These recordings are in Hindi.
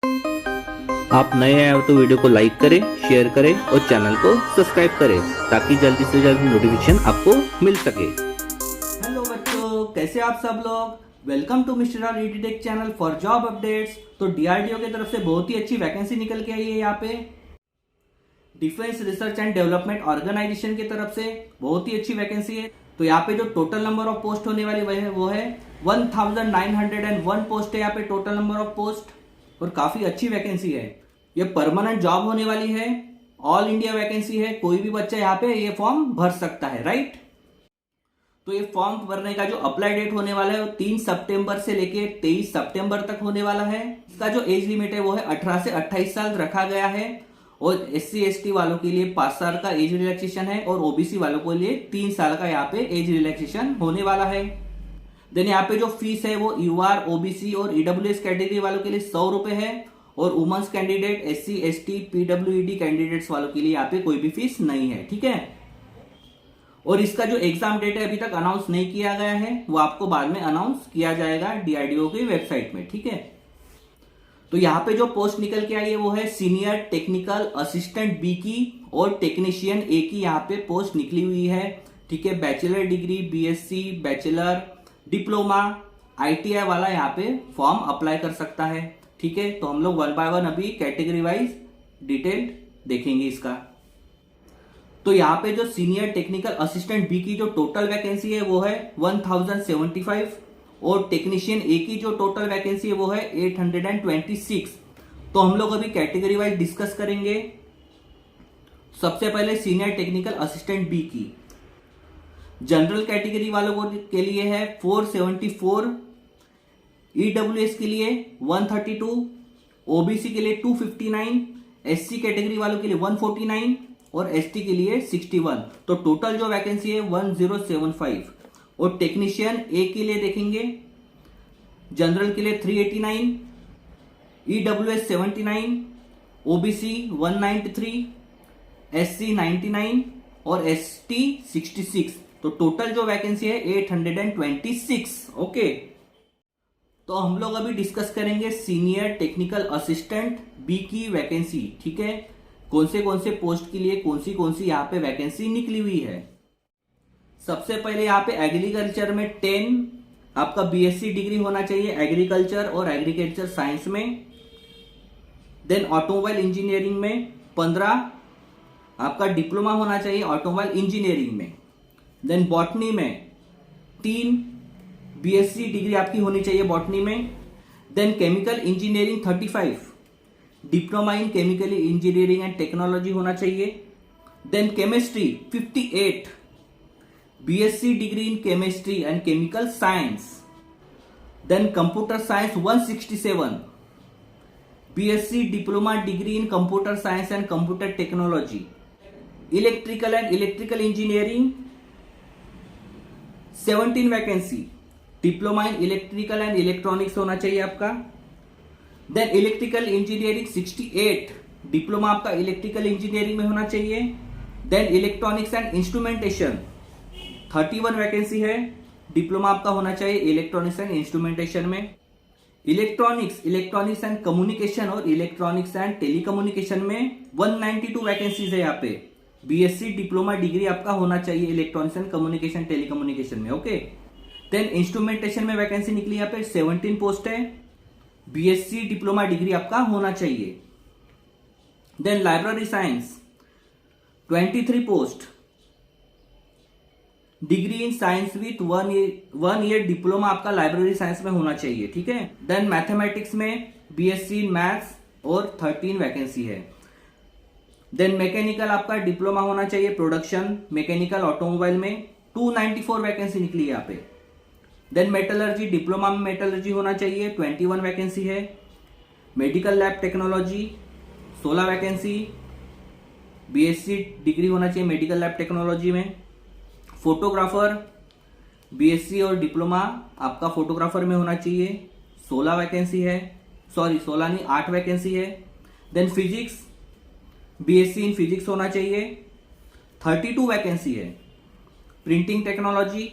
आप नए आए हो तो वीडियो को लाइक करें, शेयर करें और चैनल को सब्सक्राइब करें ताकि जल्दी से जल्दी नोटिफिकेशन आपको मिल सके। हेलो बच्चों, कैसे आप सब लोग। Welcome to mister R EdTech channel for job updates. तो डीआरडीओ की तरफ से बहुत ही अच्छी वैकेंसी निकल के आई है। यहाँ पे defence research and development organisation की तरफ से बहुत ही अच्छी वैकेंसी है। तो यहाँ पे जो टोटल नंबर ऑफ पोस्ट होने वाली वो है 1901 पोस्ट है यहाँ पे टोटल नंबर ऑफ पोस्ट, और काफी अच्छी वैकेंसी है। ये परमानेंट जॉब होने वाली है, ऑल इंडिया वैकेंसी है। कोई भी बच्चा यहाँ पे ये फॉर्म भर सकता है, राइट। तो ये फॉर्म भरने का जो अप्लाई डेट होने वाला है वो 3 सितंबर से लेके 23 सितंबर तक होने वाला है। इसका जो एज लिमिट है वो है 18 से 28 साल रखा गया है, और SC/ST वालों के लिए 5 साल का एज रिलैक्सेशन है, और OBC वालों के लिए 3 साल का यहाँ पे एज रिलैक्सेशन होने वाला है। देन यहाँ पे जो फीस है वो UR, OBC और EWS कैटेगरी वालों के लिए 100 रुपए है, और women's candidate, SC/ST, PWD candidates वालों के लिए यहाँ पे कोई भी फीस नहीं है, ठीक है। और इसका जो एग्जाम डेट है अभी तक अनाउंस नहीं किया गया है, वो आपको बाद में अनाउंस किया जाएगा DRDO की वेबसाइट में, ठीक है। तो यहाँ पे जो पोस्ट निकल के आई है वो है सीनियर टेक्निकल असिस्टेंट B की और टेक्नीशियन A की यहाँ पे पोस्ट निकली हुई है, ठीक है। Bachelor degree, BSc, bachelor, diploma, ITI वाला यहाँ पे फॉर्म अप्लाई कर सकता है, ठीक है। तो हम लोग 1 बाय 1 अभी कैटेगरी वाइज डिटेल देखेंगे इसका। तो यहाँ पे जो सीनियर टेक्निकल असिस्टेंट B की जो टोटल वैकेंसी है वो है 1075, और टेक्नीशियन A की जो टोटल वैकेंसी है वो है 826। तो हम लोग अभी कैटेगरी वाइज डिस्कस करेंगे। सबसे पहले सीनियर टेक्निकल असिस्टेंट B की जनरल कैटेगरी वालों के लिए है 474, EWS के लिए 132, OBC के लिए 259, SC कैटेगरी वालों के लिए 149 और ST के लिए 61। तो टोटल जो वैकेंसी है 1075। और टेक्नीशियन A के लिए देखेंगे, जनरल के लिए 389, EWS 79, OBC 193, SC 99 और ST 66। तो टोटल जो वैकेंसी है 826, ओके। तो हम लोग अभी डिस्कस करेंगे सीनियर टेक्निकल असिस्टेंट B की वैकेंसी, ठीक है। कौन से पोस्ट के लिए कौन सी यहाँ पे वैकेंसी निकली हुई है। सबसे पहले यहाँ पे एग्रीकल्चर में 10 आपका BSc डिग्री होना चाहिए एग्रीकल्चर और एग्रीकल्चर साइंस में। देन ऑटोमोबाइल इंजीनियरिंग में 15 आपका डिप्लोमा होना चाहिए ऑटोमोबाइल इंजीनियरिंग में। देन बॉटनी में 3 BSc डिग्री आपकी होनी चाहिए बॉटनी में। Then chemical engineering 35, diploma in chemical engineering and technology होना चाहिए। Then chemistry 58, BSc degree in chemistry and chemical science. Then computer science 167, BSc diploma degree in computer science and computer technology. Electrical and electrical engineering 17 vacancy, diploma in electrical and electronics होना चाहिए आपका। देन इलेक्ट्रिकल इंजीनियरिंग 68, डिप्लोमा आपका इलेक्ट्रिकल इंजीनियरिंग में होना चाहिए। Then electronics and instrumentation 31 vacancy है, डिप्लोमा आपका होना चाहिए इलेक्ट्रॉनिक्स एंड इंस्ट्रूमेंटेशन में। इलेक्ट्रॉनिक्स एंड कम्युनिकेशन और इलेक्ट्रॉनिक्स एंड टेलीकम्युनिकेशन में 192 वैकेंसीज है यहाँ पे। BSc डिप्लोमा डिग्री आपका होना चाहिए इलेक्ट्रॉनिक्स एंड कम्युनिकेशन टेलीकम्युनिकेशन में, ओके। देन इंस्ट्रूमेंटेशन में वैकेंसी निकली यहाँ पे 17 पोस्ट है, BSc डिप्लोमा डिग्री आपका होना चाहिए। Then library science 23 post, degree in science with 1 year diploma आपका लाइब्रेरी साइंस में होना चाहिए, ठीक है। देन मैथमेटिक्स में BSc इन मैथ्स और 13 वैकेंसी है। देन मैकेनिकल आपका डिप्लोमा होना चाहिए प्रोडक्शन मैकेनिकल ऑटोमोबाइल में, 294 वैकेंसी निकली है यहाँ पे। देन मेटलर्जी डिप्लोमा में मेटलर्जी होना चाहिए, 21 वैकेंसी है। Medical lab technology 16 vacancy, BSc degree होना चाहिए मेडिकल लैब टेक्नोलॉजी में। फोटोग्राफर BSc और डिप्लोमा आपका फोटोग्राफर में होना चाहिए, 16 वैकेंसी है, सॉरी 16 नहीं 8 वैकेंसी है। Then physics BSc in physics होना चाहिए, 32 वैकेंसी है। Printing technology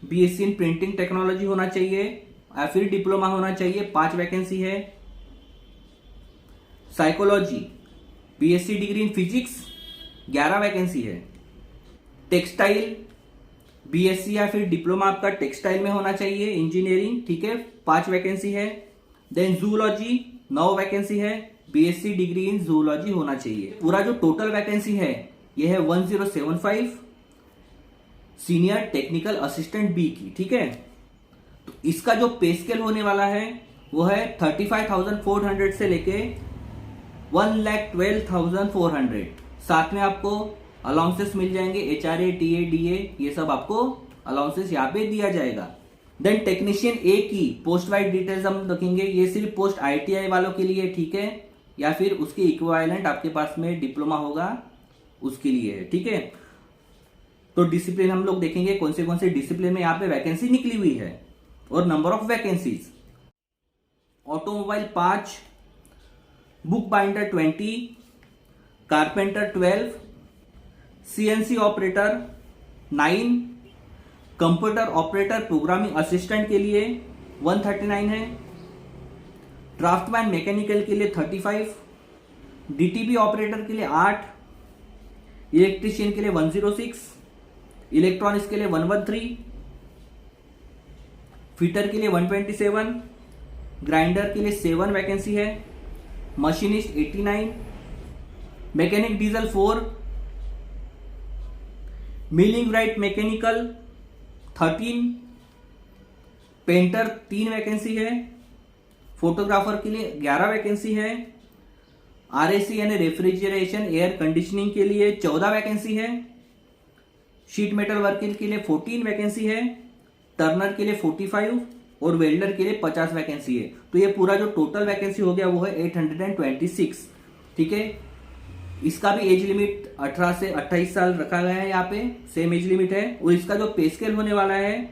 BSc in printing technology होना चाहिए या फिर डिप्लोमा होना चाहिए, 5 वैकेंसी है। Psychology BSc degree in physics 11 vacancy है। टेक्सटाइल बीएससी या फिर डिप्लोमा आपका टेक्सटाइल में होना चाहिए, इंजीनियरिंग, ठीक है, 5 वैकेंसी है। देन जूलॉजी 9 वैकेंसी है, बीएससी डिग्री इन जूलॉजी होना चाहिए। पूरा जो टोटल वैकेंसी है यह है 1075 सीनियर टेक्निकल असिस्टेंट बी की, ठीक है। तो इसका जो पे स्केल होने वाला है वो है 35,400 से लेके 1,12,400। साथ में आपको अलाउंसेस मिल जाएंगे, एचआरए, टीए, डीए, ये सब आपको अलाउंसेस यहाँ पे दिया जाएगा। देन टेक्नीशियन ए की पोस्ट वाइज डिटेल्स हम रखेंगे। ये सिर्फ पोस्ट आईटीआई वालों के लिए, ठीक है, या फिर उसके इक्विवेलेंट आपके पास में डिप्लोमा होगा उसके लिए है, ठीक है। तो डिसिप्लिन हम लोग देखेंगे कौन से डिसिप्लिन में यहाँ पे वैकेंसी निकली हुई है और number of vacancies. Automobile 5, book binder 20, carpenter 12, CNC operator 9, computer operator programming assistant के लिए 139 है, ड्राफ्टमैन मैकेनिकल के लिए 35, डीटीपी ऑपरेटर के लिए 8, इलेक्ट्रीशियन के लिए 106, इलेक्ट्रॉनिक्स के लिए 113, फिटर के लिए 127, ग्राइंडर के लिए 7 वैकेंसी है, machinist 89, mechanic diesel 4, milling right mechanical 13, painter 3 vacancy है, फोटोग्राफर के लिए 11 वैकेंसी है, आरएसी यानी रेफ्रिजरेशन एयर कंडीशनिंग के लिए 14 वैकेंसी है, शीट मेटल वर्किंग के लिए 14 वैकेंसी है, टर्नर के लिए 45 और वेल्डर के लिए 50 वैकेंसी है। तो ये पूरा जो टोटल वैकेंसी हो गया वो है 826, ठीक है। इसका भी एज लिमिट 18 से 28 साल रखा गया है, यहाँ पे सेम एज लिमिट है। और इसका जो पे स्केल होने वाला है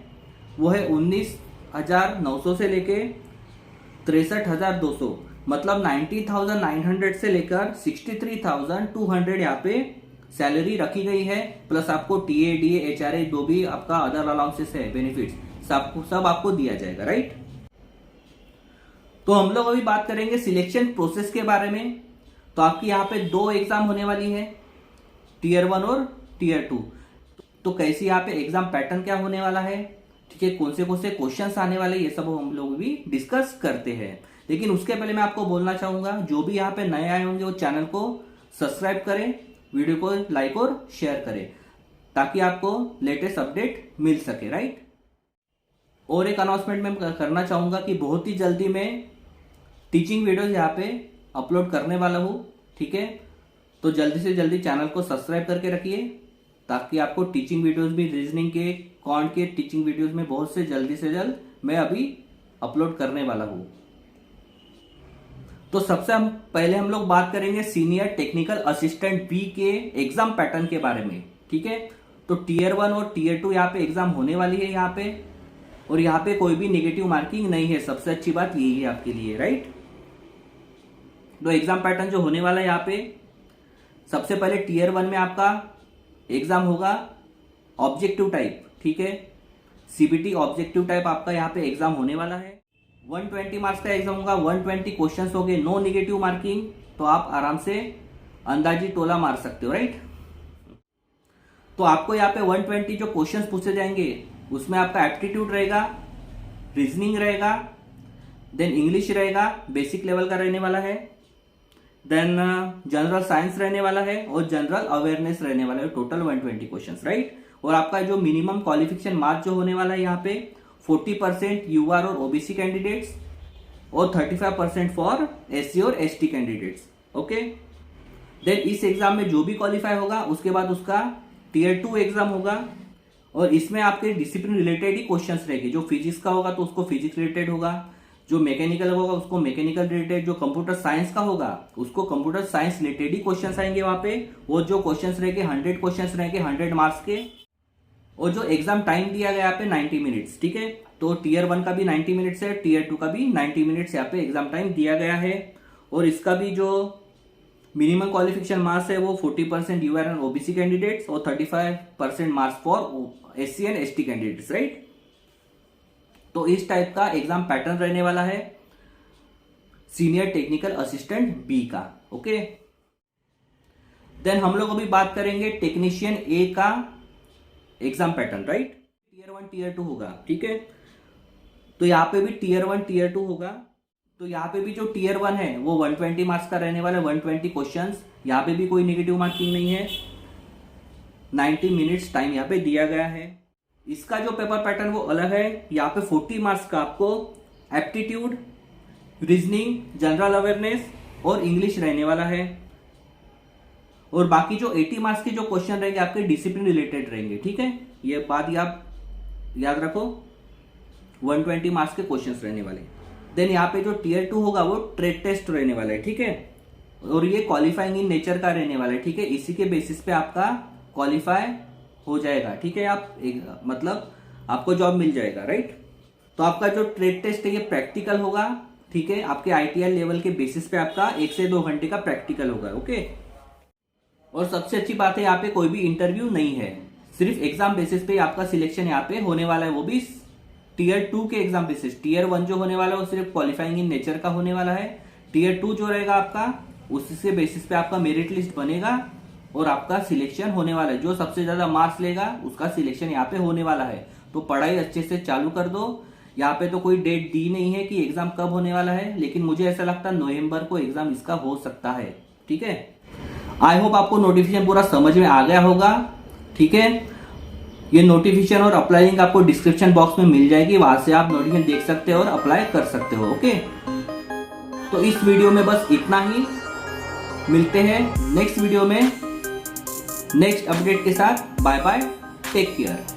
वो है 19,900 से लेके 63,200, मतलब 90,900 से लेकर 63,200 यहाँ पे सैलरी रखी गई है। प्लस आपको टीए, डीए, एचआरए जो भी आपका अदर अलाउंसेस है, बेनिफिट्स सब आपको दिया जाएगा, राइट। तो हम लोग अभी बात करेंगे सिलेक्शन प्रोसेस के बारे में। तो आपकी यहाँ पे 2 एग्जाम होने वाली है, टीयर 1 और टीयर 2। तो कैसे यहाँ पे एग्जाम पैटर्न क्या होने वाला है, ठीक है, कौन से क्वेश्चंस आने वाले, ये सब हम लोग भी डिस्कस करते हैं। लेकिन उसके पहले मैं आपको बोलना चाहूंगा, जो भी यहाँ पे नए आए होंगे वो चैनल को सब्सक्राइब करें, वीडियो को लाइक और शेयर करें, ताकि आपको लेटेस्ट अपडेट मिल सके, राइट। और एक अनाउंसमेंट मैं करना चाहूंगा कि बहुत ही जल्दी मैं टीचिंग वीडियोस यहाँ पे अपलोड करने वाला हूँ, ठीक है। तो जल्दी से जल्दी चैनल को सब्सक्राइब करके रखिए, ताकि आपको टीचिंग वीडियोस भी, रीजनिंग के, क्वांट के टीचिंग वीडियोस में बहुत से जल्दी से जल्द मैं अभी अपलोड करने वाला हूँ। तो सबसे पहले हम लोग बात करेंगे सीनियर टेक्निकल असिस्टेंट बी के एग्जाम पैटर्न के बारे में, ठीक है। तो टीयर 1 और टीयर 2 यहाँ पे एग्जाम होने वाली है यहाँ पे, और यहाँ पे कोई भी नेगेटिव मार्किंग नहीं है। सबसे अच्छी बात यही है आपके लिए, राइट। तो एग्जाम पैटर्न जो होने वाला है यहाँ पे, सबसे पहले टीयर 1 में आपका एग्जाम होगा ऑब्जेक्टिव टाइप, ठीक है, सीबीटी ऑब्जेक्टिव टाइप आपका यहाँ पे एग्जाम होने वाला है। 120 मार्क्स का एग्जाम होगा, 120 क्वेश्चंस हो गए, नो नेगेटिव मार्किंग। तो आप आराम से अंदाजी टोला मार सकते हो, राइट। तो आपको यहाँ पे 120 जो क्वेश्चंस पूछे जाएंगे उसमें आपका एप्टीट्यूड रहेगा, रीजनिंग रहेगा, देन इंग्लिश रहेगा, बेसिक लेवल का रहने वाला है, देन जनरल साइंस रहने वाला है और जनरल अवेयरनेस रहने वाला है। Total 120 questions, right. और आपका जो मिनिमम क्वालिफिकेशन मार्क्स जो होने वाला है यहाँ पे 40% यूआर और ओबीसी कैंडिडेट्स और 35% फॉर एससी और एसटी कैंडिडेट्स, ओके। देन इस एग्जाम में जो भी क्वालिफाई होगा उसके बाद उसका टीयर 2 एग्जाम होगा, और इसमें आपके डिसिप्लिन रिलेटेड ही क्वेश्चंस रहेंगे। जो फिजिक्स का होगा तो उसको फिजिक्स रिलेटेड होगा, जो मैकेनिकल होगा उसको मैकेनिकल रिलेटेड, जो कंप्यूटर साइंस का होगा उसको कंप्यूटर साइंस रिलेटेड ही क्वेश्चंस आएंगे वहां पे। वो जो क्वेश्चंस रहेंगे 100 क्वेश्चंस रहेंगे 100 मार्क्स के, और जो एग्जाम टाइम दिया गया यहाँ पे 90 मिनट्स, ठीक है। तो टीयर 1 का भी 90 मिनट्स है, टीयर 2 का भी 90 मिनट्स यहाँ पे एग्जाम टाइम दिया गया है। और इसका भी जो मिनिमम क्वालिफिकेशन मार्क्स है वो 40% यूआर एंड ओबीसी कैंडिडेट्स और 35% marks for SC and ST candidates, right. तो इस टाइप का एग्जाम पैटर्न रहने वाला है। सीनियर टेक्निकल असिस्टेंट बी का। ओके, देन हम लोग अभी बात करेंगे टेक्नीशियन ए का exam pattern, right. Tier 1 tier 2 होगा, ठीक है। तो यहाँ पे भी टीयर 1 टीयर 2 होगा। तो यहाँ पे भी जो टीयर 1 है वो 120 मार्क्स का रहने वाला है, 120 क्वेश्चंस। यहाँ पे भी कोई नेगेटिव मार्किंग नहीं है, 90 मिनट्स टाइम यहाँ पे दिया गया है। इसका जो पेपर पैटर्न वो अलग है। यहाँ पे 40 मार्क्स का आपको एप्टीट्यूड, रीजनिंग, जनरल अवेयरनेस और इंग्लिश रहने वाला है। और बाकी जो 80 मार्क्स के जो क्वेश्चन रहेंगे आपके डिसिप्लिन रिलेटेड रहेंगे, ठीक है। ये बात आप याद रखो, 120 मार्क्स के क्वेश्चंस रहने वाले। देन यहाँ पे जो टीयर 2 होगा वो ट्रेड टेस्ट रहने वाला है, ठीक है। और ये क्वालिफाइंग इन नेचर का रहने वाला है, ठीक है। इसी के बेसिस पे आपका क्वालिफाई हो जाएगा, ठीक है। आप मतलब आपको जॉब मिल जाएगा, राइट। तो आपका जो ट्रेड टेस्ट है ये प्रैक्टिकल होगा, ठीक है। आपके ITL लेवल के बेसिस पे आपका 1 से 2 घंटे का प्रैक्टिकल होगा, ओके। और सबसे अच्छी बात है यहाँ पे कोई भी इंटरव्यू नहीं है, सिर्फ एग्जाम बेसिस पे आपका सिलेक्शन यहाँ पे होने वाला है, वो भी टीयर 2 के एग्जाम बेसिस। टीयर 1 जो होने वाला है वो सिर्फ क्वालिफाइंग इन नेचर का होने वाला है। टीयर 2 जो रहेगा आपका, उसके बेसिस पे आपका मेरिट लिस्ट बनेगा और आपका सिलेक्शन होने वाला है। जो सबसे ज्यादा मार्क्स लेगा उसका सिलेक्शन यहाँ पे होने वाला है। तो पढ़ाई अच्छे से चालू कर दो। यहाँ पे तो कोई डेट दी नहीं है कि एग्जाम कब होने वाला है, लेकिन मुझे ऐसा लगता है नवंबर को एग्जाम इसका हो सकता है, ठीक है। आई होप आपको नोटिफिकेशन पूरा समझ में आ गया होगा, ठीक है। ये नोटिफिकेशन और अप्लाई लिंक आपको डिस्क्रिप्शन बॉक्स में मिल जाएगी, वहां से आप नोटिफिकेशन देख सकते हो और अप्लाई कर सकते हो, ओके। तो इस वीडियो में बस इतना ही, मिलते हैं नेक्स्ट वीडियो में नेक्स्ट अपडेट के साथ। Bye bye, take care.